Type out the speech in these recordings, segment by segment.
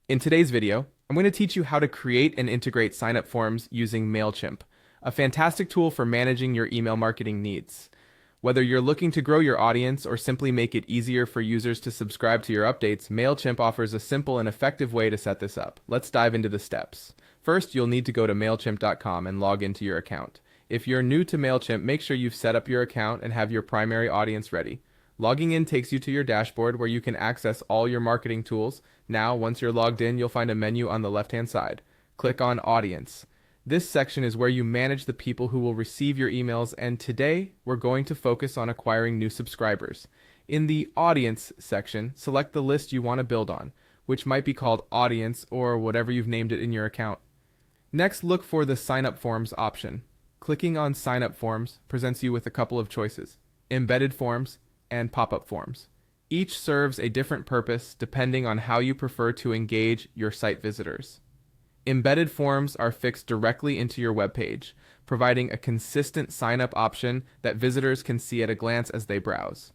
In today's video, I'm going to teach you how to create and integrate sign-up forms using Mailchimp, a fantastic tool for managing your email marketing needs. Whether you're looking to grow your audience or simply make it easier for users to subscribe to your updates, Mailchimp offers a simple and effective way to set this up. Let's dive into the steps. First, you'll need to go to Mailchimp.com and log into your account. If you're new to Mailchimp, make sure you've set up your account and have your primary audience ready. Logging in takes you to your dashboard where you can access all your marketing tools. Now, once you're logged in, you'll find a menu on the left-hand side. Click on Audience. This section is where you manage the people who will receive your emails, and today we're going to focus on acquiring new subscribers. In the Audience section, select the list you want to build on, which might be called Audience or whatever you've named it in your account. Next, look for the Sign Up Forms option. Clicking on Sign Up Forms presents you with a couple of choices: embedded forms and pop-up forms. Each serves a different purpose depending on how you prefer to engage your site visitors. Embedded forms are fixed directly into your web page, providing a consistent sign-up option that visitors can see at a glance as they browse.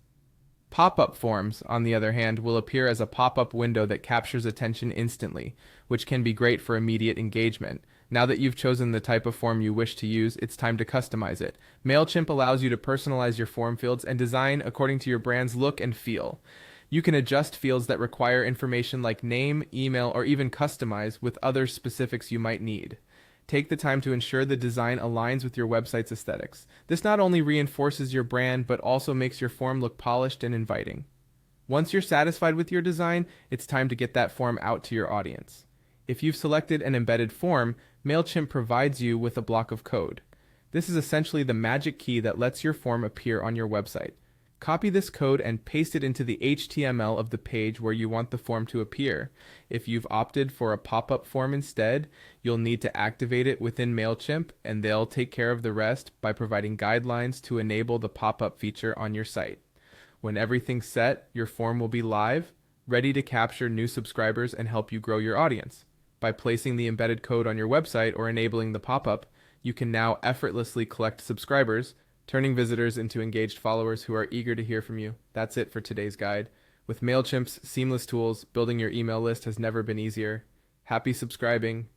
Pop-up forms, on the other hand, will appear as a pop-up window that captures attention instantly, which can be great for immediate engagement. Now that you've chosen the type of form you wish to use, it's time to customize it. Mailchimp allows you to personalize your form fields and design according to your brand's look and feel. You can adjust fields that require information like name, email, or even customize with other specifics you might need. Take the time to ensure the design aligns with your website's aesthetics. This not only reinforces your brand, but also makes your form look polished and inviting. Once you're satisfied with your design, it's time to get that form out to your audience. If you've selected an embedded form, Mailchimp provides you with a block of code. This is essentially the magic key that lets your form appear on your website. Copy this code and paste it into the HTML of the page where you want the form to appear. If you've opted for a pop-up form instead, you'll need to activate it within Mailchimp, and they'll take care of the rest by providing guidelines to enable the pop-up feature on your site. When everything's set, your form will be live, ready to capture new subscribers and help you grow your audience. By placing the embedded code on your website or enabling the pop-up, you can now effortlessly collect subscribers, turning visitors into engaged followers who are eager to hear from you. That's it for today's guide. With Mailchimp's seamless tools, building your email list has never been easier. Happy subscribing,